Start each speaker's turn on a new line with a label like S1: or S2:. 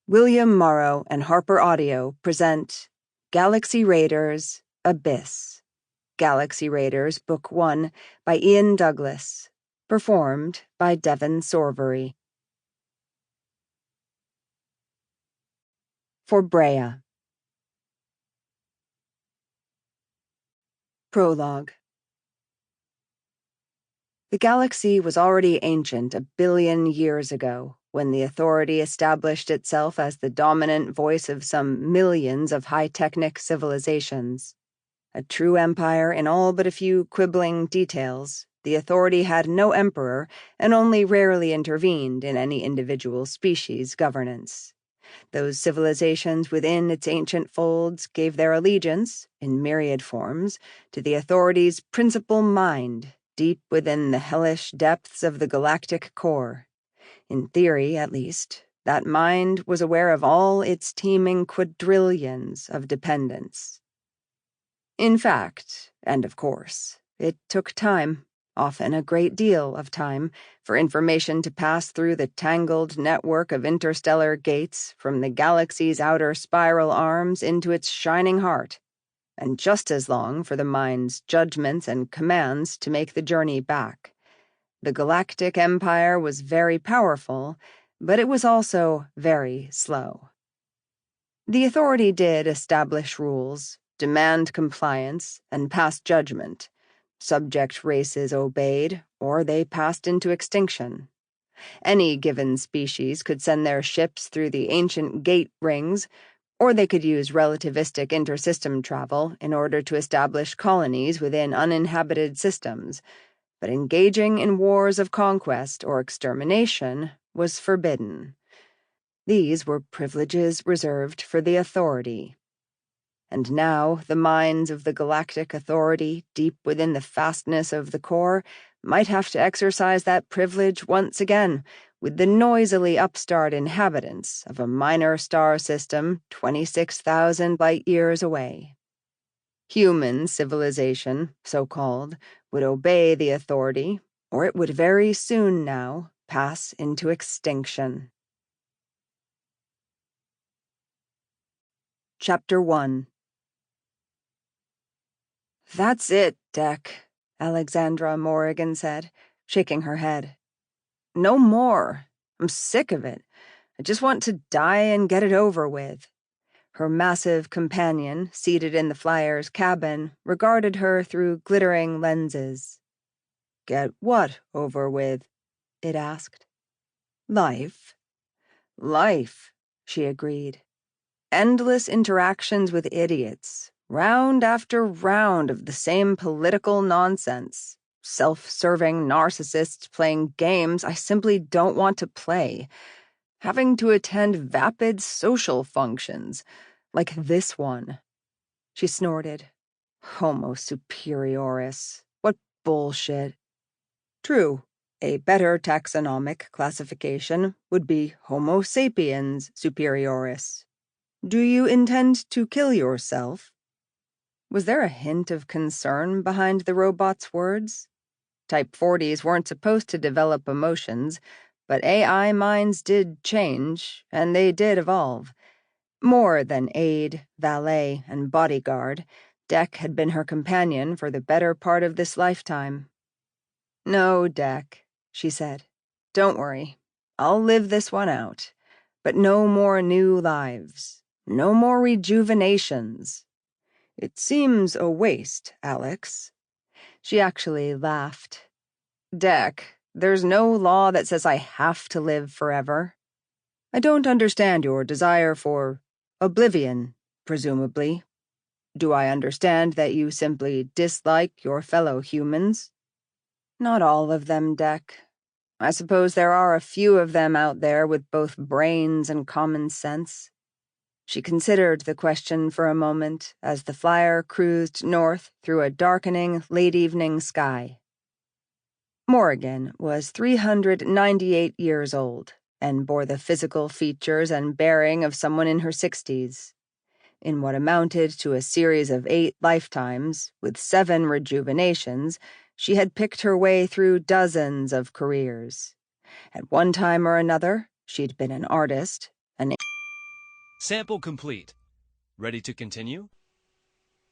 S1: William Morrow and HarperAudio present Galaxy Raiders, Abyss. Galaxy Raiders, Book 1, by Ian Douglas. Performed by Devon Sorvery. For Brea. Prologue. The galaxy was already ancient 1 billion years ago, when the Authority established itself as the dominant voice of some millions of high-technic civilizations. A true empire in all but a few quibbling details, the Authority had no emperor and only rarely intervened in any individual species' governance. Those civilizations within its ancient folds gave their allegiance, in myriad forms, to the Authority's principal mind, deep within the hellish depths of the Galactic Core. In theory, at least, that mind was aware of all its teeming quadrillions of dependents. In fact, and of course, it took time, often a great deal of time, for information to pass through the tangled network of interstellar gates from the galaxy's outer spiral arms into its shining heart, and just as long for the mind's judgments and commands to make the journey back. The Galactic Empire was very powerful, but it was also very slow. The Authority did establish rules, demand compliance, and pass judgment. Subject races obeyed, or they passed into extinction. Any given species could send their ships through the ancient gate rings, or they could use relativistic intersystem travel in order to establish colonies within uninhabited systems, but engaging in wars of conquest or extermination was forbidden. These were privileges reserved for the Authority. And now the minds of the Galactic Authority, deep within the fastness of the core, might have to exercise that privilege once again, with the noisily upstart inhabitants of a minor star system 26,000 light-years away. Human civilization, so-called, would obey the Authority, or it would very soon now pass into extinction. Chapter 1. "That's it, Dec," Alexandra Morrigan said, shaking her head. "No more. I'm sick of it. I just want to die and get it over with." Her massive companion, seated in the flyer's cabin, regarded her through glittering lenses. "Get what over with?" it asked. "Life." "Life," she agreed. "Endless interactions with idiots. Round after round of the same political nonsense. Self-serving narcissists playing games I simply don't want to play. Having to attend vapid social functions, like this one." She snorted. "Homo superioris. What bullshit." True, a better taxonomic classification would be Homo sapiens superioris. "Do you intend to kill yourself?" Was there a hint of concern behind the robot's words? Type 40s weren't supposed to develop emotions, but AI minds did change, and they did evolve. More than aide, valet, and bodyguard, Dec had been her companion for the better part of this lifetime. "No, Dec," she said. "Don't worry. I'll live this one out. But no more new lives. No more rejuvenations. It seems a waste, Alex." She actually laughed. "Dec, there's no law that says I have to live forever. I don't understand your desire for oblivion, presumably. Do I understand that you simply dislike your fellow humans?" "Not all of them, Dec. I suppose there are a few of them out there with both brains and common sense." She considered the question for a moment as the flyer cruised north through a darkening late-evening sky. Morrigan was 398 years old and bore the physical features and bearing of someone in her 60s. In what amounted to a series of 8 lifetimes, with 7 rejuvenations, she had picked her way through dozens of careers. At one time or another, she'd been an artist, an
S2: Sample complete. Ready to continue?